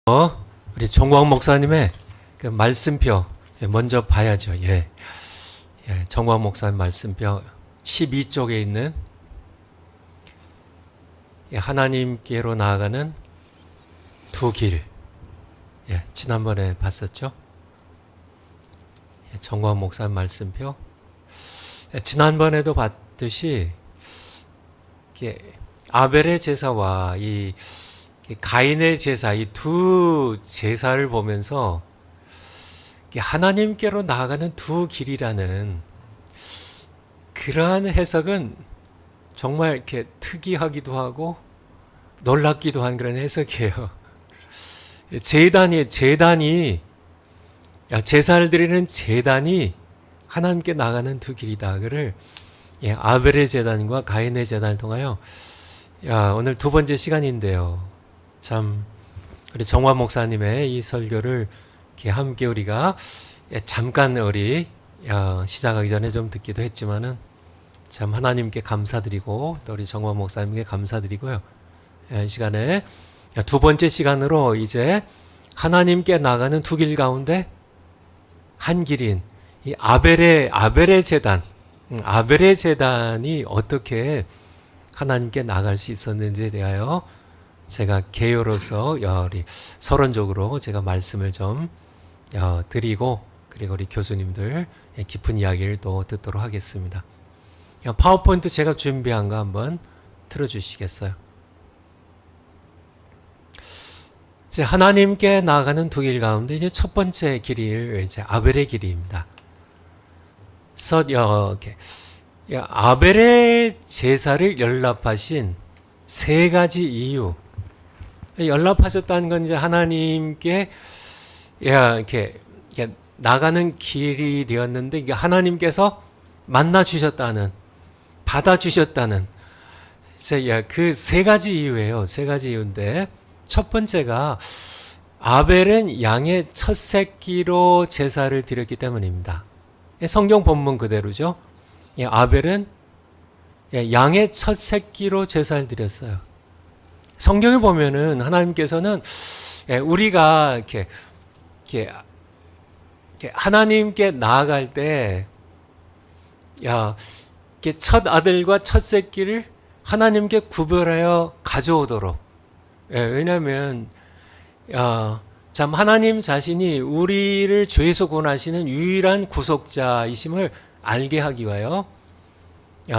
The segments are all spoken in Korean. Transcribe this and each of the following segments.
우리 정광 목사님의 그 말씀표 먼저 봐야죠. 정광 목사님 말씀표 12쪽에 있는 하나님께로 나아가는 두 길. 지난번에 봤었죠. 정광 목사님 말씀표. 지난번에도 봤듯이 아벨의 제사와 이 가인의 제사, 이 두 제사를 보면서 하나님께로 나아가는 두 길이라는 그러한 해석은 정말 이렇게 특이하기도 하고 놀랍기도 한 그런 해석이에요. 제사를 드리는 제단이 하나님께 나가는 두 길이다. 그를 아벨의 제단과 가인의 제단을 통하여 오늘 두 번째 시간인데요. 참 우리 정화 목사님의 이 설교를 함께 우리가 잠깐 우리 시작하기 전에 좀 듣기도 했지만은 참 하나님께 감사드리고 또 우리 정화 목사님께 감사드리고요. 이 시간에 두 번째 시간으로 이제 하나님께 나가는 두 길 가운데 한 길인 이 아벨의 제단, 아벨의 제단이 어떻게 하나님께 나갈 수 있었는지에 대하여 제가 개요로서 우리 서론적으로 제가 말씀을 좀 드리고 그리고 우리 교수님들 깊은 이야기를 또 듣도록 하겠습니다. 파워포인트 제가 준비한 거 한번 틀어주시겠어요? 이제 하나님께 나아가는 두 길 가운데 이제 첫 번째 길이 이제 아벨의 길입니다. 그래서 아벨의 제사를 연락하신 세 가지 이유. 연락하셨다는 건 이제 하나님께 이렇게 나가는 길이 되었는데 이게 하나님께서 만나 주셨다는, 받아 주셨다는 그 세 가지 이유예요. 세 가지 이유인데 첫 번째가 아벨은 양의 첫 새끼로 제사를 드렸기 때문입니다. 성경 본문 그대로죠. 아벨은 양의 첫 새끼로 제사를 드렸어요. 성경에 보면은 하나님께서는 우리가 이렇게 하나님께 나아갈 때 첫 아들과 첫 새끼를 하나님께 구별하여 가져오도록. 왜냐하면 참 하나님 자신이 우리를 죄에서 구원하시는 유일한 구속자이심을 알게 하기 위하여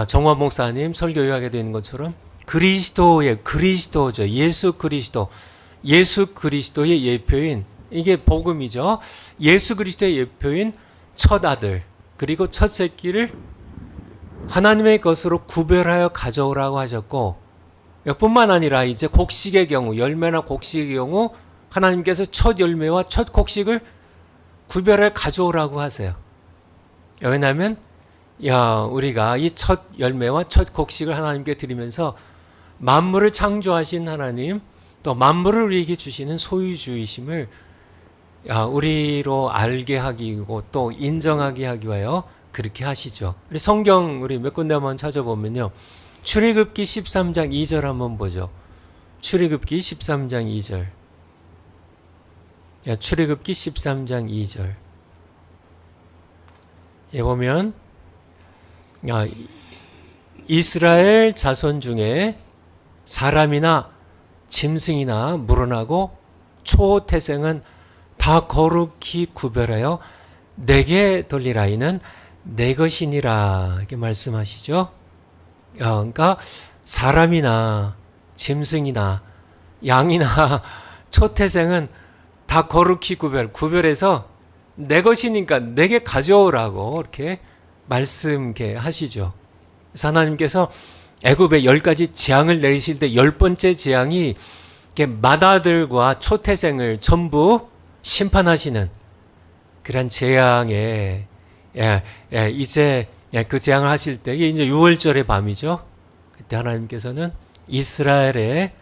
정화 목사님 설교 요약에 되는 것처럼 그리스도죠. 예수 그리스도의 예표인, 이게 복음이죠. 예수 그리스도의 예표인 첫 아들 그리고 첫 새끼를 하나님의 것으로 구별하여 가져오라고 하셨고, 뿐만 아니라 이제 곡식의 경우, 열매나 곡식의 경우 하나님께서 첫 열매와 첫 곡식을 구별하여 가져오라고 하세요. 왜냐하면 우리가 이 첫 열매와 첫 곡식을 하나님께 드리면서 만물을 창조하신 하나님, 또 만물을 우리에게 주시는 소유주이심을 우리로 알게 하기고 또 인정하게 하기 위하여 그렇게 하시죠. 우리 성경 우리 몇 군데 한번 찾아보면요. 출애굽기 13장 2절 한번 보죠. 출애굽기 13장 2절. 출애굽기 13장 2절. 보면 이스라엘 자손 중에 사람이나 짐승이나 물어나고 초태생은 다 거룩히 구별하여 내게 돌리라. 이는 내 것이니라. 이렇게 말씀하시죠. 그러니까 사람이나 짐승이나 양이나 초태생은 다 거룩히 구별해서 내 것이니까 내게 가져오라고 이렇게 말씀하시죠. 그래서 하나님께서 애굽에 10가지 재앙을 내리실 때 10번째 재앙이 맏아들과 초태생을 전부 심판하시는 그런 재앙에 이제 그 재앙을 하실 때 이제 6월절의 밤이죠. 그때 하나님께서는 이스라엘의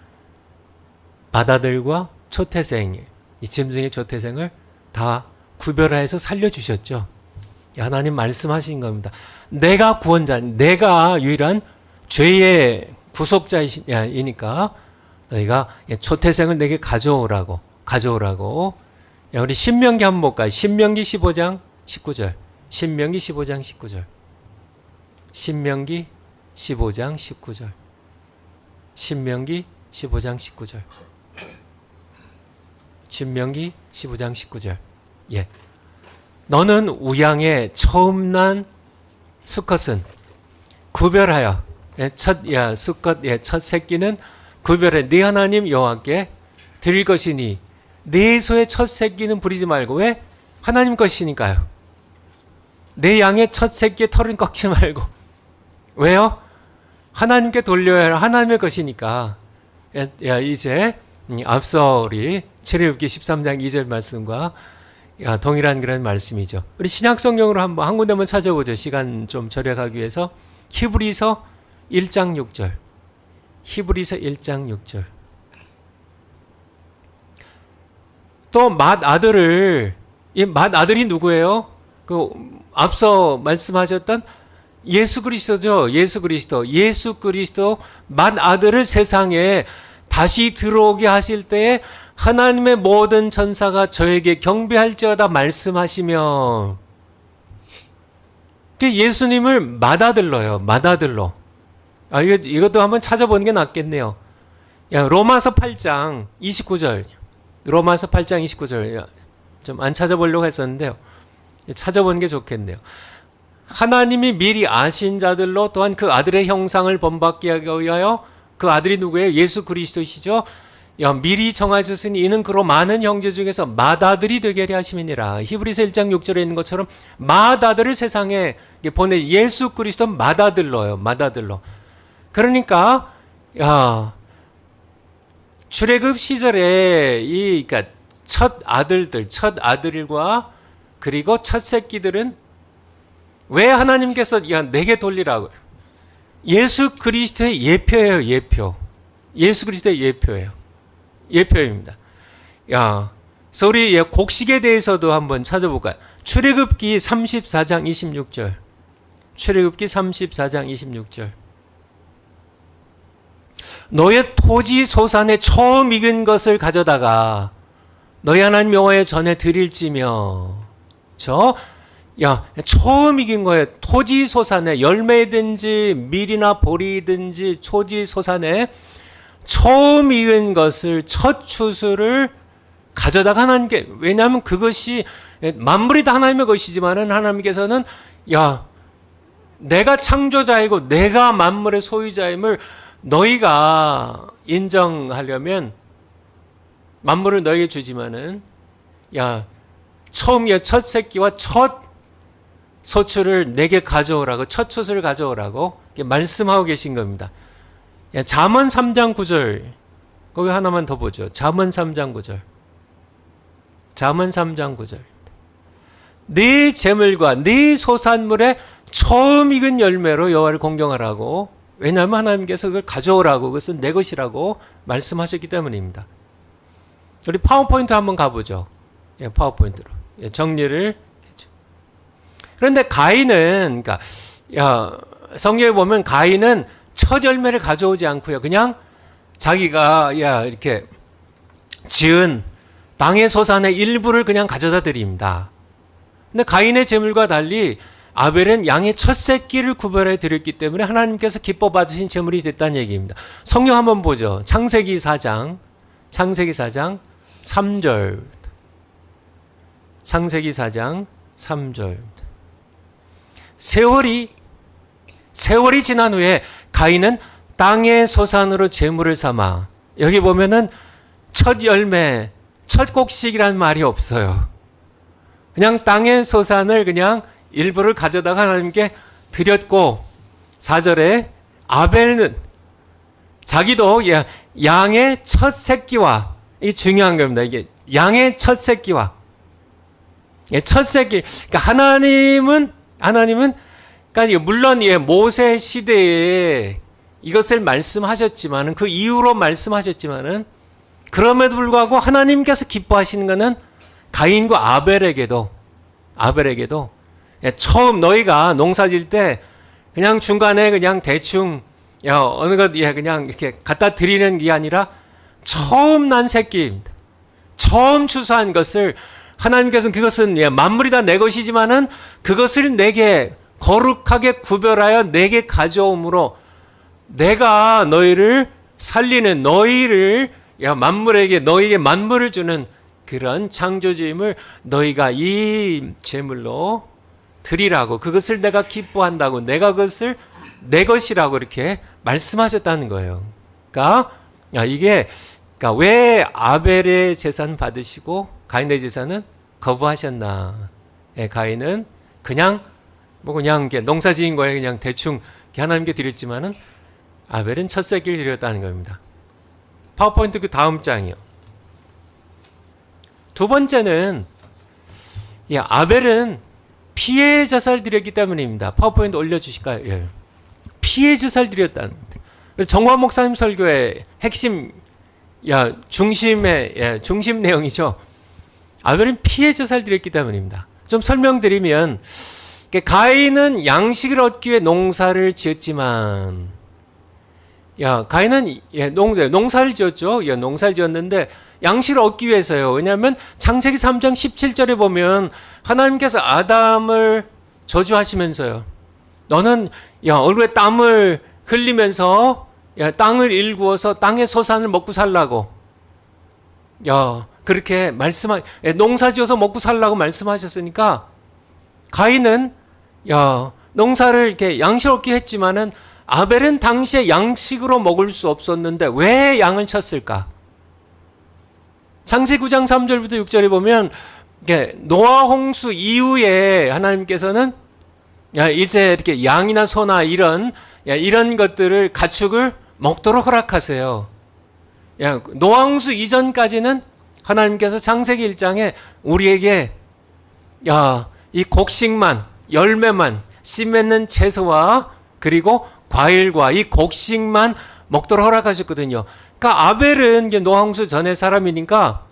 맏아들과 초태생, 이 짐승의 초태생을 다 구별해서 살려주셨죠. 하나님 말씀하신 겁니다. 내가 구원자, 내가 유일한 죄의 구속자이니까 너희가 초태생을 내게 가져오라고. 가져오라고. 야, 우리 신명기 한번 볼까요? 신명기 15장 19절. 신명기 15장 19절. 신명기 15장 19절. 신명기 15장 19절. 신명기 15장 19절. 예. 너는 우양의 처음 난 수컷은 구별하여, 수컷, 첫 새끼는 구별해 네 하나님 여호와께 드릴 것이니 네 소의 첫 새끼는 부리지 말고. 왜? 하나님 것이니까요. 내 양의 첫 새끼의 털은 꺾지 말고. 왜요? 하나님께 돌려야 할 하나님의 것이니까. 이제 앞서 우리 출애굽기 13장 2절 말씀과 동일한 그런 말씀이죠. 우리 신약 성경으로 한번 한 군데만 찾아보죠. 시간 좀 절약하기 위해서. 히브리서 1장 6절. 히브리서 1장 6절. 또 맏아들을, 이 맏아들이 누구예요? 그 앞서 말씀하셨던 예수 그리스도죠. 예수 그리스도. 예수 그리스도 맏아들을 세상에 다시 들어오게 하실 때에 하나님의 모든 천사가 저에게 경배할지어다 말씀하시며, 예수님을 맏아들로요. 맏아들로. 이것도 한번 찾아보는 게 낫겠네요. 로마서 8장 29절. 로마서 8장 29절. 좀 안 찾아보려고 했었는데요. 찾아보는 게 좋겠네요. 하나님이 미리 아신 자들로 또한 그 아들의 형상을 본받게 하기 위하여, 그 아들이 누구예요? 예수 그리스도시죠. 미리 정하셨으니 이는 그로 많은 형제 중에서 맏아들이 되게 하려 하심이니라. 히브리서 1장 6절에 있는 것처럼 맏아들을 세상에 보내, 예수 그리스도 맏아들로요. 맏아들로. 그러니까 출애굽 시절에 그러니까 첫 아들들, 첫 아들과 그리고 첫 새끼들은 왜 하나님께서 내게 돌리라고? 예수 그리스도의 예표예요. 예표. 예수 그리스도의 예표예요. 예표입니다. 그래서 우리 곡식에 대해서도 한번 찾아볼까요? 출애굽기 34장 26절. 출애굽기 34장 26절. 너의 토지 소산에 처음 익은 것을 가져다가 너희 하나님 여호와의 전에 드릴지며. 처음 익은 거예요. 토지 소산에, 열매든지 밀이나 보리든지 토지 소산에 처음 익은 것을, 첫 추수를 가져다가 하나님께, 왜냐하면 그것이 만물이 다 하나님의 것이지만은 하나님께서는 내가 창조자이고 내가 만물의 소유자임을 너희가 인정하려면 만물을 너희에게 주지만은 처음에 첫 새끼와 첫 소출을 내게 가져오라고, 첫 추수를 가져오라고 말씀하고 계신 겁니다. 잠언 3장 9절. 거기 하나만 더 보죠. 잠언 3장 9절. 잠언 3장 9절. 네 재물과 네 소산물의 처음 익은 열매로 여호와를 공경하라고. 왜냐하면 하나님께서 그걸 가져오라고, 그것은 내 것이라고 말씀하셨기 때문입니다. 우리 파워포인트 한번 가보죠. 파워포인트로 정리를 해줘. 그런데 가인은, 그러니까 성경에 보면 가인은 첫 열매를 가져오지 않고요, 그냥 자기가 이렇게 지은 땅의 소산의 일부를 그냥 가져다 드립니다. 근데 가인의 제물과 달리 아벨은 양의 첫 새끼를 구별해 드렸기 때문에 하나님께서 기뻐 받으신 제물이 됐다는 얘기입니다. 성경 한번 보죠. 창세기 4장 3절. 창세기 4장 3절. 세월이 지난 후에 가인은 땅의 소산으로 제물을 삼아. 여기 보면은 첫 열매, 첫 곡식이라는 말이 없어요. 그냥 땅의 소산을 그냥 일부를 가져다가 하나님께 드렸고, 4절에 아벨은 자기도 양의 첫 새끼와, 이게 중요한 겁니다. 이게 양의 첫 새끼와, 첫 새끼. 그러니까 하나님은 그러니까 물론 모세 시대에 이것을 말씀하셨지만은, 그 이후로 말씀하셨지만은, 그럼에도 불구하고 하나님께서 기뻐하시는 것은 가인과 아벨에게도 처음 너희가 농사 질 때 그냥 중간에 그냥 대충 어느 것 그냥 이렇게 갖다 드리는 게 아니라 처음 난 새끼입니다. 처음 추수한 것을 하나님께서는 그것은 만물이 다 내 것이지만은 그것을 내게 거룩하게 구별하여 내게 가져옴으로 내가 너희를 살리는 너희를 만물에게 너희에게 만물을 주는 그런 창조주임을 너희가 이 제물로 드리라고 그것을 내가 기뻐한다고 내가 그것을 내 것이라고 이렇게 말씀하셨다는 거예요. 그러니까 이게 왜 아벨의 제사 받으시고 가인의 제사는 거부하셨나? 가인은 그냥 농사 지은 거에 그냥 대충 하나님께 드렸지만은 아벨은 첫 새끼를 드렸다는 겁니다. 파워포인트 그 다음 장이요. 두 번째는 아벨은 피해 제사를 드렸기 때문입니다. 파워포인트 올려주실까요? 예. 피해 제사를 드렸다는 겁니다. 정화 목사님 설교의 핵심, 중심 내용이죠. 아벨은 피해 제사를 드렸기 때문입니다. 좀 설명드리면, 가인은 양식을 얻기 위해 농사를 지었지만, 가인은 농사를 지었죠. 농사를 지었는데, 양식을 얻기 위해서요. 왜냐하면 창세기 3장 17절에 보면 하나님께서 아담을 저주하시면서요. 너는 얼굴에 땀을 흘리면서 땅을 일구어서 땅의 소산을 먹고 살라고 그렇게 농사지어서 먹고 살라고 말씀하셨으니까 가인은 농사를 이렇게 양식을 얻기 했지만은 아벨은 당시에 양식으로 먹을 수 없었는데 왜 양을 쳤을까? 창세기 9장 3절부터 6절에 보면 노아 홍수 이후에 하나님께서는 이제 이렇게 양이나 소나 이런 것들을 가축을 먹도록 허락하세요. 노아 홍수 이전까지는 하나님께서 창세기 1장에 우리에게 이 곡식만 열매만 씨 맺는 채소와 그리고 과일과 이 곡식만 먹도록 허락하셨거든요. 그러니까 아벨은 노아 홍수 전의 사람이니까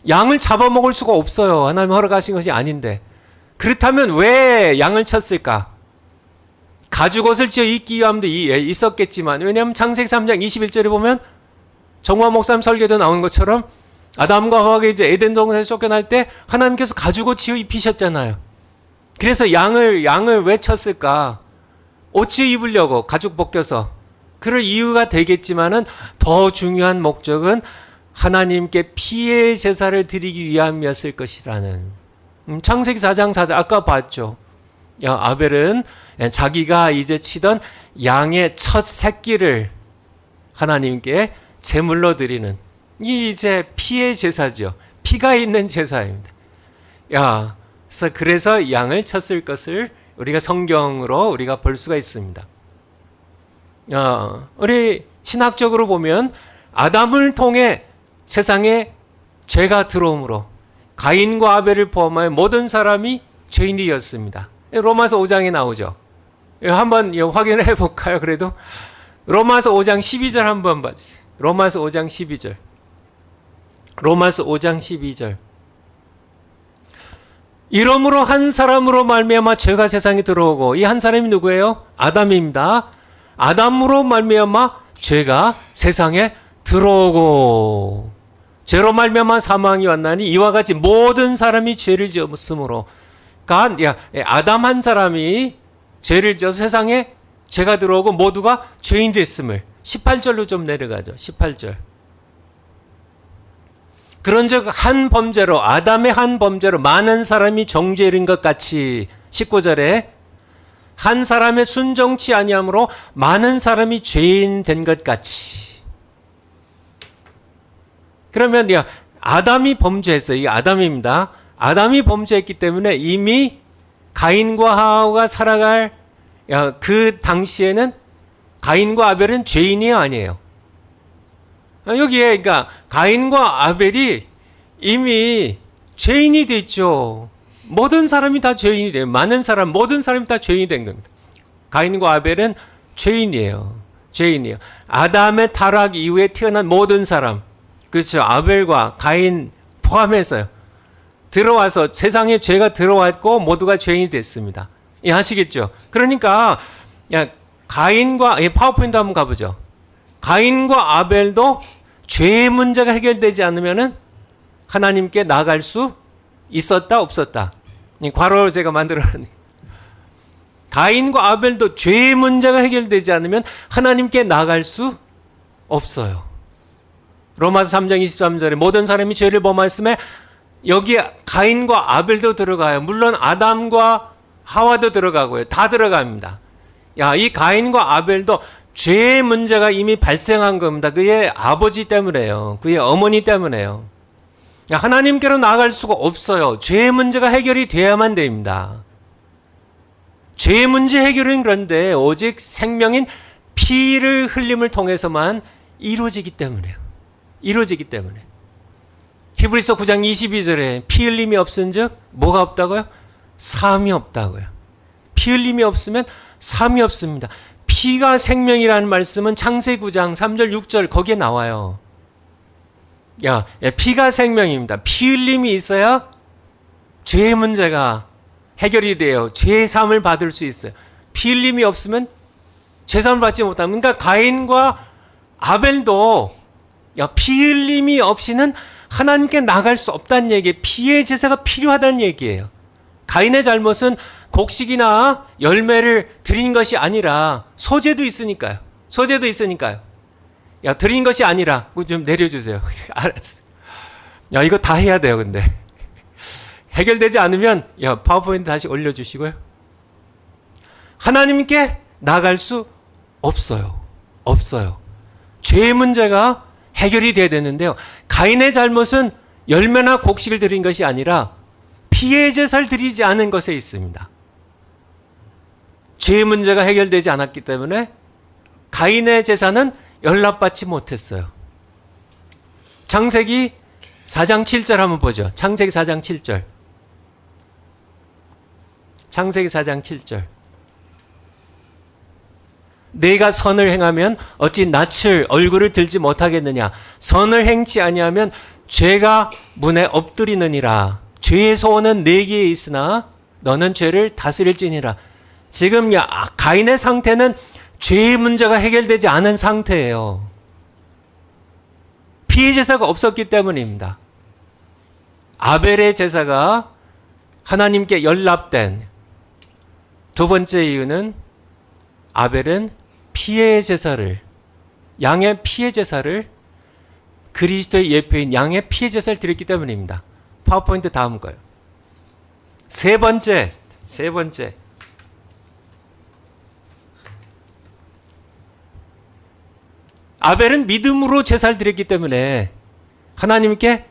양을 잡아먹을 수가 없어요. 하나님 허락하신 것이 아닌데. 그렇다면 왜 양을 쳤을까? 가죽옷을 지어 입기 위함도 있었겠지만 왜냐하면 창세기 3장 21절에 보면 정화 목사님 설교도 나온 것처럼 아담과 하와가 이제 에덴 동산에서 쫓겨날 때 하나님께서 가죽옷 지어 입히셨잖아요. 그래서 양을 왜 쳤을까? 옷 입으려고 가죽 벗겨서 그럴 이유가 되겠지만은 더 중요한 목적은 하나님께 피해 제사를 드리기 위함이었을 것이라는 창세기 4장 4절 아까 봤죠. 아벨은 자기가 이제 치던 양의 첫 새끼를 하나님께 제물로 드리는 이 이제 피해 제사죠. 피가 있는 제사입니다. 그래서 양을 쳤을 것을 우리가 성경으로 우리가 볼 수가 있습니다. 우리 신학적으로 보면 아담을 통해 세상에 죄가 들어오므로 가인과 아벨을 포함하여 모든 사람이 죄인이었습니다. 로마서 5장에 나오죠. 한번 확인을 해볼까요? 그래도 로마서 5장 12절 한번 봐주세요. 로마서 5장 12절. 로마서 5장 12절. 이러므로 한 사람으로 말미암아 죄가 세상에 들어오고 이 한 사람이 누구예요? 아담입니다. 아담으로 말미암아 죄가 세상에 들어오고 죄로 말미암아 사망이 왔나니 이와 같이 모든 사람이 죄를 지었으므로 그러니까 아담 한 사람이 죄를 지어서 세상에 죄가 들어오고 모두가 죄인 됐음을 18절로 좀 내려가죠. 18절. 그런즉 한 범죄로 아담의 한 범죄로 많은 사람이 정죄에 이른 것 같이 19절에 한 사람의 순종치 아니함으로 많은 사람이 죄인 된 것 같이. 그러면 아담이 범죄했어요. 이게 아담입니다. 아담이 범죄했기 때문에 이미 가인과 하와가 살아갈 그 당시에는 가인과 아벨은 죄인이에요, 아니에요? 여기에 그러니까 가인과 아벨이 이미 죄인이 됐죠. 모든 사람이 다 죄인이 돼요. 많은 사람, 모든 사람이 다 죄인이 된 겁니다. 가인과 아벨은 죄인이에요. 죄인이에요. 아담의 타락 이후에 태어난 모든 사람, 그렇죠. 아벨과 가인 포함해서요. 들어와서 세상에 죄가 들어왔고 모두가 죄인이 됐습니다. 아시겠죠? 그러니까 가인과 파워포인트 한번 가보죠. 가인과 아벨도 죄의 문제가 해결되지 않으면은 하나님께 나아갈 수 있었다 없었다. 괄호로 제가 만들어놨네요. 가인과 아벨도 죄의 문제가 해결되지 않으면 하나님께 나아갈 수 없어요. 로마서 3장 23절에 모든 사람이 죄를 범하였음에 여기에 가인과 아벨도 들어가요. 물론 아담과 하와도 들어가고요. 다 들어갑니다. 이 가인과 아벨도 죄의 문제가 이미 발생한 겁니다. 그의 아버지 때문에요. 그의 어머니 때문에요. 하나님께로 나아갈 수가 없어요. 죄의 문제가 해결이 돼야만 됩니다. 죄의 문제 해결은 그런데 오직 생명인 피를 흘림을 통해서만 이루어지기 때문에요. 이루어지기 때문에. 히브리서 9장 22절에 피 흘림이 없은즉 뭐가 없다고요? 삶이 없다고요. 피 흘림이 없으면 삶이 없습니다. 피가 생명이라는 말씀은 창세기 9장 3절 6절 거기에 나와요. 피가 생명입니다. 피 흘림이 있어야 죄의 문제가 해결이 돼요. 죄의 삶을 받을 수 있어요. 피 흘림이 없으면 죄 삶을 받지 못합니다. 그러니까 가인과 아벨도 피 흘림이 없이는 하나님께 나갈 수 없다는 얘기예요. 피의 제사가 필요하다는 얘기예요. 가인의 잘못은 곡식이나 열매를 드린 것이 아니라 소재도 있으니까요. 소재도 있으니까요. 드린 것이 아니라 좀 내려주세요. 알았어. 이거 다 해야 돼요. 근데 해결되지 않으면 파워포인트 다시 올려주시고요. 하나님께 나갈 수 없어요. 없어요. 죄의 문제가 해결이 돼야 되는데요. 가인의 잘못은 열매나 곡식을 드린 것이 아니라 피의 제사를 드리지 않은 것에 있습니다. 죄의 문제가 해결되지 않았기 때문에 가인의 제사는 연락받지 못했어요. 창세기 4장 7절 한번 보죠. 창세기 4장 7절. 창세기 4장 7절. 내가 선을 행하면 어찌 낯을 얼굴을 들지 못하겠느냐. 선을 행치 아니하면 죄가 문에 엎드리느니라. 죄의 소원은 내게 있으나 너는 죄를 다스릴지니라. 지금 가인의 상태는 죄의 문제가 해결되지 않은 상태예요. 피의 제사가 없었기 때문입니다. 아벨의 제사가 하나님께 연락된 두 번째 이유는 아벨은 피의 제사를, 양의 피의 제사를 그리스도의 예표인 양의 피의 제사를 드렸기 때문입니다. 파워포인트 다음 거요. 세 번째. 아벨은 믿음으로 제사를 드렸기 때문에 하나님께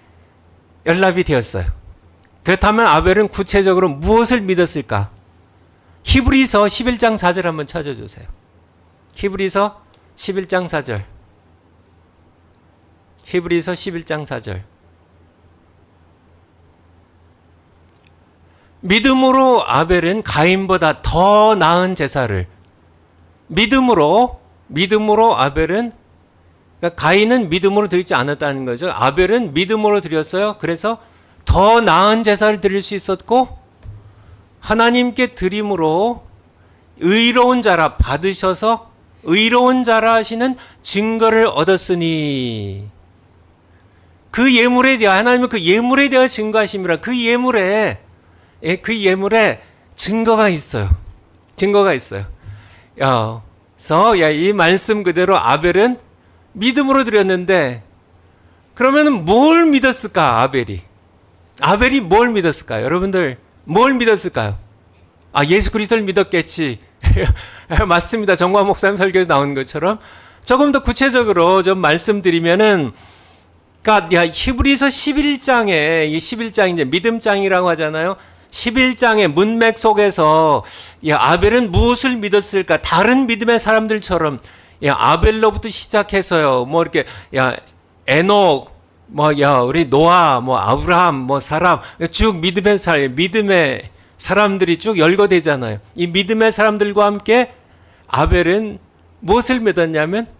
연락이 되었어요. 그렇다면 아벨은 구체적으로 무엇을 믿었을까? 히브리서 11장 4절 한번 찾아주세요. 히브리서 11장 4절. 히브리서 11장 4절. 믿음으로 아벨은 가인보다 더 나은 제사를, 믿음으로 아벨은, 그러니까 가인은 믿음으로 드리지 않았다는 거죠. 아벨은 믿음으로 드렸어요. 그래서 더 나은 제사를 드릴 수 있었고, 하나님께 드림으로 의로운 자라 받으셔서 의로운 자라 하시는 증거를 얻었으니, 그 예물에 대하, 하나님은 그 예물에 대하 증거하심이라. 그 예물에 증거가 있어요. 증거가 있어요. 그래서 이 말씀 그대로 아벨은 믿음으로 드렸는데, 그러면 뭘 믿었을까? 아벨이 뭘 믿었을까요? 여러분들 뭘 믿었을까요? 예수 그리스도를 믿었겠지. 맞습니다. 정과 목사님 설교에 나온 것처럼 조금 더 구체적으로 좀 말씀드리면은, 그러니까 히브리서 11장에, 이 11장이 이제 믿음장이라고 하잖아요. 11장의 문맥 속에서 아벨은 무엇을 믿었을까? 다른 믿음의 사람들처럼 아벨로부터 시작해서요. 이렇게 에녹, 우리 노아, 아브라함, 사람 쭉 믿음의 사람들이 쭉 열거되잖아요. 이 믿음의 사람들과 함께 아벨은 무엇을 믿었냐면,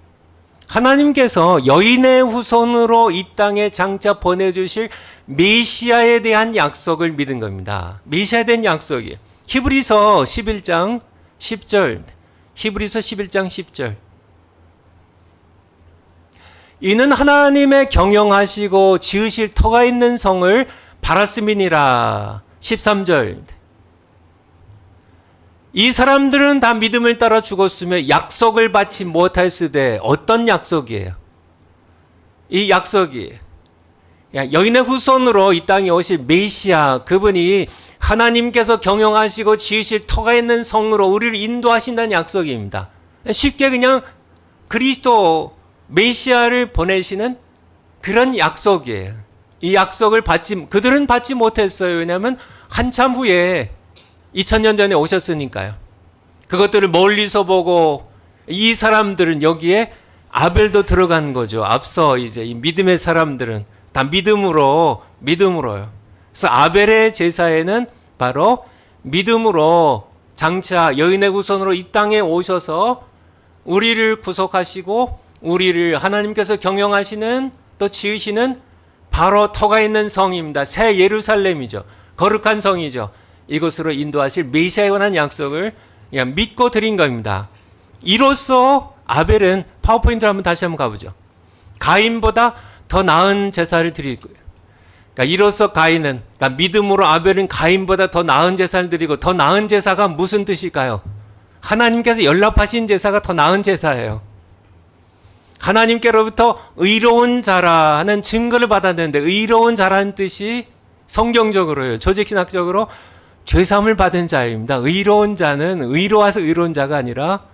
하나님께서 여인의 후손으로 이 땅에 장차 보내주실 메시아에 대한 약속을 믿은 겁니다. 메시아에 대한 약속이에요. 히브리서 11장 10절. 히브리서 11장 10절. 이는 하나님의 경영하시고 지으실 터가 있는 성을 바랐음이니라. 13절. 이 사람들은 다 믿음을 따라 죽었으며 약속을 받지 못하였으되 어떤 약속이에요? 이 약속이 여인의 후손으로 이 땅에 오실 메시아, 그분이 하나님께서 경영하시고 지으실 터가 있는 성으로 우리를 인도하신다는 약속입니다. 쉽게 그냥 그리스도 메시아를 보내시는 그런 약속이에요. 이 약속을 그들은 받지 못했어요. 왜냐하면 한참 후에 2000년 전에 오셨으니까요. 그것들을 멀리서 보고 이 사람들은 여기에 아벨도 들어간 거죠. 앞서 이제 이 믿음의 사람들은 다 믿음으로요. 그래서 아벨의 제사에는 바로 믿음으로 장차 여인의 후손으로 이 땅에 오셔서 우리를 구속하시고 우리를 하나님께서 경영하시는 또 지으시는 바로 터가 있는 성입니다. 새 예루살렘이죠. 거룩한 성이죠. 이곳으로 인도하실 메시아에 관한 약속을 그냥 믿고 드린 겁니다. 이로써 아벨은 파워포인트를 한번 다시 한번 가보죠. 가인보다 더 나은 제사를 드리고요. 그러니까 이로써 가인은, 그러니까 믿음으로 아벨은 가인보다 더 나은 제사를 드리고, 더 나은 제사가 무슨 뜻일까요? 하나님께서 연락하신 제사가 더 나은 제사예요. 하나님께로부터 의로운 자라 하는 증거를 받았는데, 의로운 자라는 뜻이 성경적으로요, 조직신학적으로 죄사함을 받은 자입니다. 의로운 자는 의로워서 의로운 자가 아니라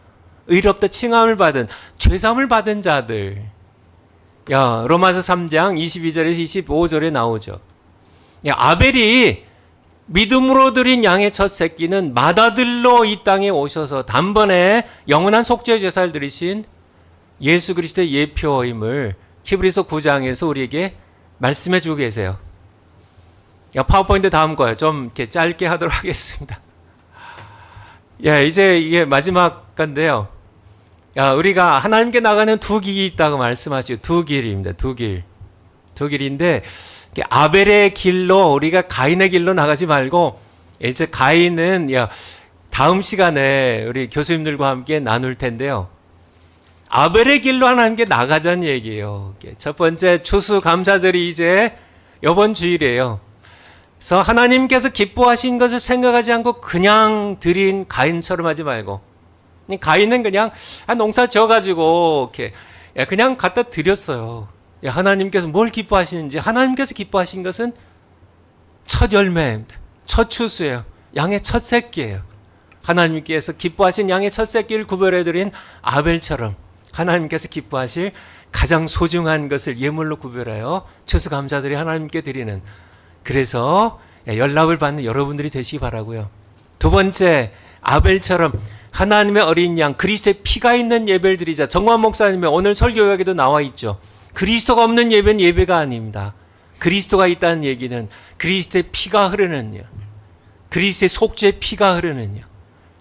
의롭다 칭함을 받은, 죄사함을 받은 자들. 로마서 3장 22절에서 25절에 나오죠. 아벨이 믿음으로 드린 양의 첫 새끼는 맏아들로 이 땅에 오셔서 단번에 영원한 속죄 제사를 드리신 예수 그리스도의 예표임을 히브리서 9장에서 우리에게 말씀해 주고 계세요. 파워포인트 다음 거예요. 좀 이렇게 짧게 하도록 하겠습니다. 이제 이게 마지막 건데요. 우리가 하나님께 나가는 두 길이 있다고 말씀하시죠. 두 길입니다. 두 길. 두 길인데, 아벨의 길로, 우리가 가인의 길로 나가지 말고, 이제 가인은, 다음 시간에 우리 교수님들과 함께 나눌 텐데요. 아벨의 길로 하나님께 나가자는 얘기예요. 첫 번째 추수감사절이 이제 이번 주일이에요. 그래서 하나님께서 기뻐하신 것을 생각하지 않고 그냥 드린 가인처럼 하지 말고, 가인은 그냥 농사 지어가지고 이렇게 그냥 갖다 드렸어요. 하나님께서 뭘 기뻐하시는지, 하나님께서 기뻐하신 것은 첫 열매입니다. 첫 추수예요. 양의 첫 새끼예요. 하나님께서 기뻐하신 양의 첫 새끼를 구별해드린 아벨처럼 하나님께서 기뻐하실 가장 소중한 것을 예물로 구별하여 추수감사들이 하나님께 드리는, 그래서 연락을 받는 여러분들이 되시기 바라고요. 두 번째, 아벨처럼 하나님의 어린 양, 그리스도의 피가 있는 예배를 드리자. 정관 목사님의 오늘 설교에도 나와 있죠. 그리스도가 없는 예배는 예배가 아닙니다. 그리스도가 있다는 얘기는 그리스도의 피가 흐르는요, 그리스도의 속죄의 피가 흐르는요,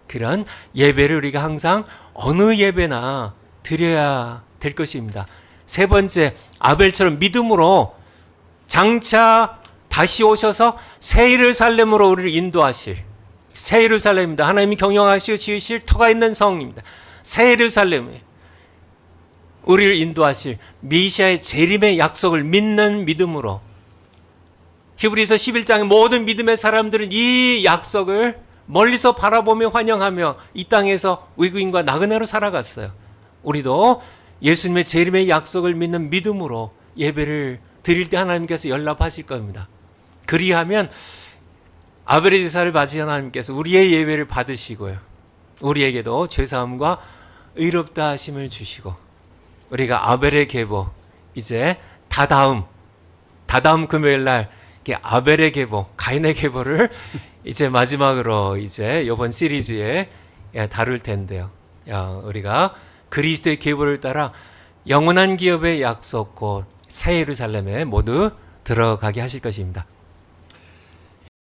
그런 예배를 우리가 항상 어느 예배나 드려야 될 것입니다. 세 번째, 아벨처럼 믿음으로 장차 다시 오셔서 새 예루살렘으로 우리를 인도하실, 새 예루살렘입니다. 하나님이 경영하시고 지으실 터가 있는 성입니다. 새 예루살렘에 우리를 인도하실 메시아의 재림의 약속을 믿는 믿음으로, 히브리서 11장의 모든 믿음의 사람들은 이 약속을 멀리서 바라보며 환영하며 이 땅에서 외국인과 나그네로 살아갔어요. 우리도 예수님의 재림의 약속을 믿는 믿음으로 예배를 드릴 때 하나님께서 연락하실 겁니다. 그리하면 아벨의 제사를 받으신 하나님께서 우리의 예배를 받으시고요, 우리에게도 죄사함과 의롭다 하심을 주시고, 우리가 아벨의 계보, 이제 다다음 금요일 날 아벨의 계보, 가인의 계보를 이제 마지막으로 이제 이번 시리즈에 다룰 텐데요. 우리가 그리스도의 계보를 따라 영원한 기업의 약속 곧 새 예루살렘에 모두 들어가게 하실 것입니다.